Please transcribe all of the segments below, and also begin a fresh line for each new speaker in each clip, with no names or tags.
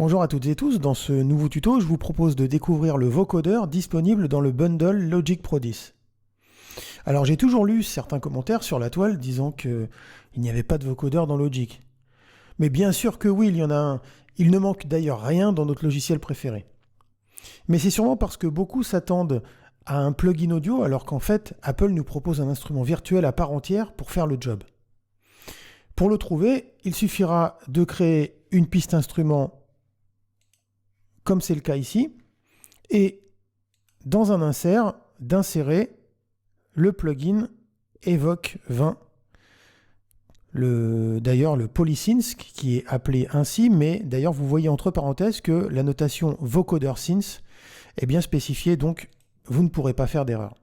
Bonjour à toutes et tous, dans ce nouveau tuto, je vous propose de découvrir le vocodeur disponible dans le bundle Logic Pro 10. Alors j'ai toujours lu certains commentaires sur la toile disant qu'il n'y avait pas de vocodeur dans Logic. Mais bien sûr que oui, il y en a un. Il ne manque d'ailleurs rien dans notre logiciel préféré. Mais c'est sûrement parce que beaucoup s'attendent à un plugin audio alors qu'en fait, Apple nous propose un instrument virtuel à part entière pour faire le job. Pour le trouver, il suffira de créer une piste instrument comme c'est le cas ici, et dans un insert, d'insérer le plugin Evoke 20. D'ailleurs, le Polysynth, qui est appelé ainsi, mais d'ailleurs, vous voyez entre parenthèses que la notation vocoder synth est bien spécifiée, donc vous ne pourrez pas faire d'erreur.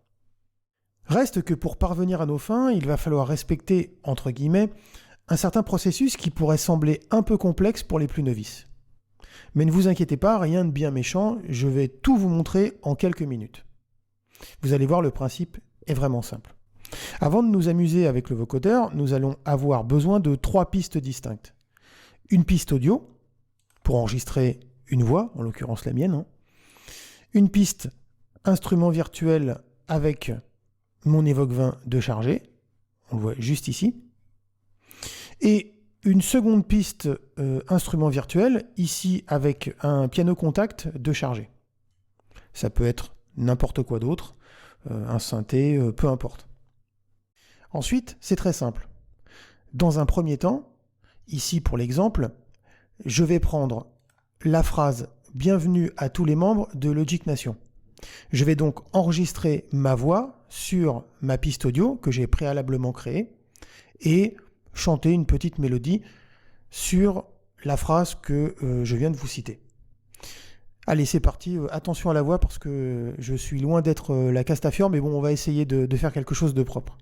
Reste que pour parvenir à nos fins, il va falloir respecter, entre guillemets, un certain processus qui pourrait sembler un peu complexe pour les plus novices. Mais ne vous inquiétez pas, rien de bien méchant, je vais tout vous montrer en quelques minutes. Vous allez voir, le principe est vraiment simple. Avant de nous amuser avec le vocodeur, nous allons avoir besoin de 3 pistes distinctes. Une piste audio, pour enregistrer une voix, en l'occurrence la mienne. Une piste instrument virtuel avec mon Evoke 20 de chargé, on le voit juste ici. Et une seconde piste instrument virtuel, ici avec un piano contact de chargé. Ça peut être n'importe quoi d'autre, un synthé, peu importe. Ensuite, c'est très simple. Dans un premier temps, ici pour l'exemple, je vais prendre la phrase « Bienvenue à tous les membres de Logic Nation ». Je vais donc enregistrer ma voix sur ma piste audio que j'ai préalablement créée et chanter une petite mélodie sur la phrase que je viens de vous citer. Allez, c'est parti. Attention à la voix parce que je suis loin d'être la Castafiore, mais bon, on va essayer de faire quelque chose de propre.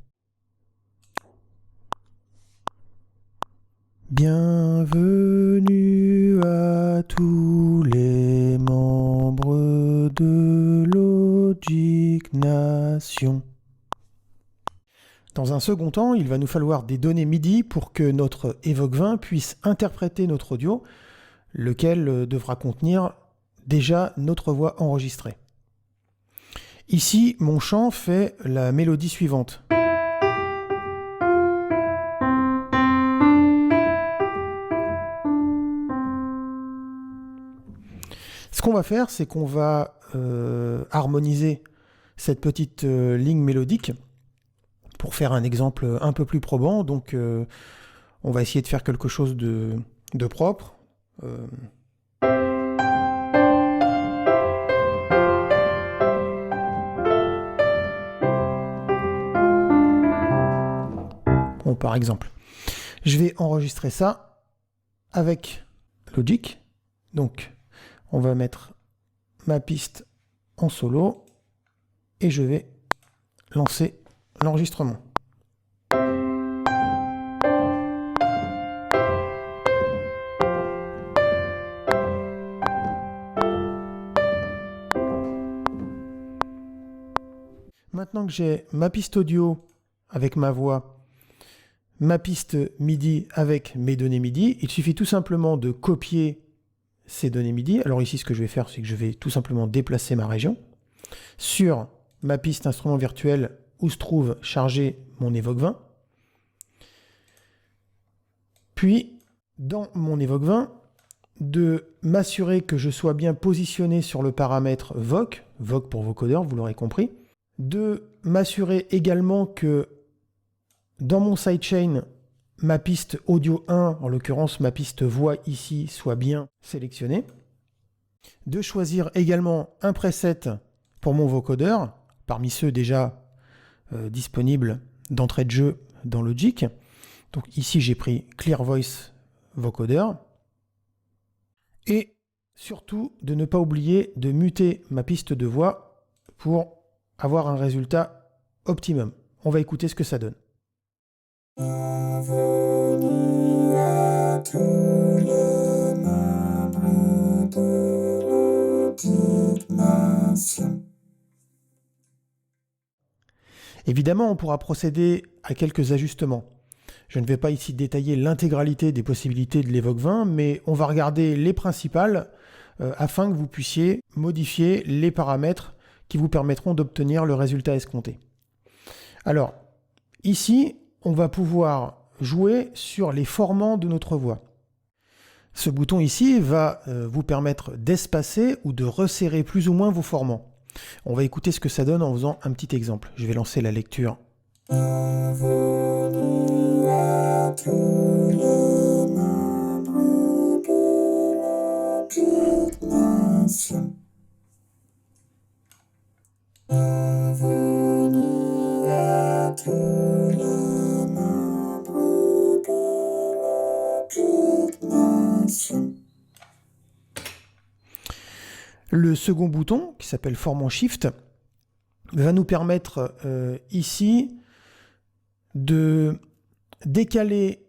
Bienvenue à tous les membres de Logic Nation. Dans un second temps, il va nous falloir des données MIDI pour que notre Evoke 20 puisse interpréter notre audio, lequel devra contenir déjà notre voix enregistrée. Ici, mon chant fait la mélodie suivante. Ce qu'on va faire, c'est qu'on va harmoniser cette petite ligne mélodique pour faire un exemple un peu plus probant. Donc, on va essayer de faire quelque chose de propre. Bon, par exemple, je vais enregistrer ça avec Logic. Donc, on va mettre ma piste en solo et je vais lancer l'enregistrement. Maintenant que j'ai ma piste audio avec ma voix, ma piste MIDI avec mes données MIDI, il suffit tout simplement de copier ces données MIDI. Alors ici, ce que je vais faire, c'est que je vais tout simplement déplacer ma région sur ma piste instrument virtuel où se trouve chargé mon Evoke 20. Puis, dans mon Evoke 20, de m'assurer que je sois bien positionné sur le paramètre Voc, Voc pour vocodeur, vous l'aurez compris, de m'assurer également que dans mon sidechain, ma piste audio 1, en l'occurrence ma piste voix ici, soit bien sélectionnée, de choisir également un preset pour mon vocodeur, parmi ceux déjà disponibles d'entrée de jeu dans Logic. Donc ici j'ai pris Clear Voice Vocoder. Et surtout de ne pas oublier de muter ma piste de voix pour avoir un résultat optimum. On va écouter ce que ça donne. Bienvenue à tous les membres de Logic Nation. Évidemment, on pourra procéder à quelques ajustements. Je ne vais pas ici détailler l'intégralité des possibilités de l'Evoque 20, mais on va regarder les principales afin que vous puissiez modifier les paramètres qui vous permettront d'obtenir le résultat escompté. Alors, ici, on va pouvoir jouer sur les formants de notre voix. Ce bouton ici va vous permettre d'espacer ou de resserrer plus ou moins vos formants. On va écouter ce que ça donne en faisant un petit exemple. Je vais lancer la lecture. Bienvenue à tous les membres de la nation. Bienvenue à tous les membres de la nation. Le second bouton, qui s'appelle Formant Shift, va nous permettre ici de décaler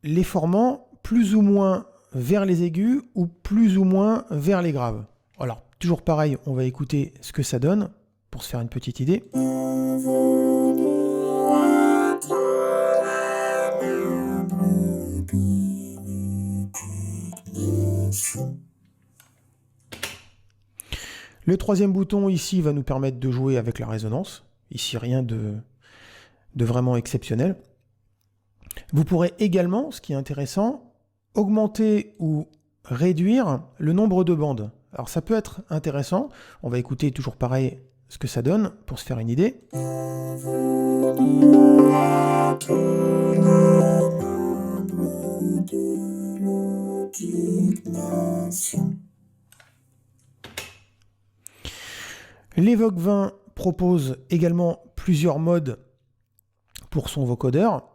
les formants plus ou moins vers les aigus ou plus ou moins vers les graves. Alors, toujours pareil, on va écouter ce que ça donne pour se faire une petite idée. Le troisième bouton ici va nous permettre de jouer avec la résonance. Ici, rien de vraiment exceptionnel. Vous pourrez également, ce qui est intéressant, augmenter ou réduire le nombre de bandes. Alors ça peut être intéressant. On va écouter toujours pareil ce que ça donne pour se faire une idée. L'Evoque 20 propose également plusieurs modes pour son vocodeur.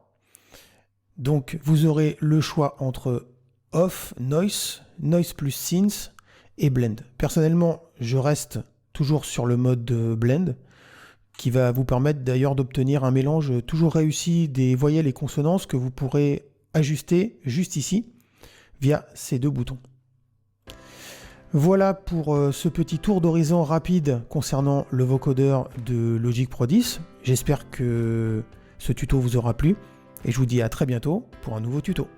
Donc vous aurez le choix entre Off, Noise, Noise plus Synth et Blend. Personnellement, je reste toujours sur le mode Blend, qui va vous permettre d'ailleurs d'obtenir un mélange toujours réussi des voyelles et consonances que vous pourrez ajuster juste ici, via ces deux boutons. Voilà pour ce petit tour d'horizon rapide concernant le vocodeur de Logic Pro 10. J'espère que ce tuto vous aura plu et je vous dis à très bientôt pour un nouveau tuto.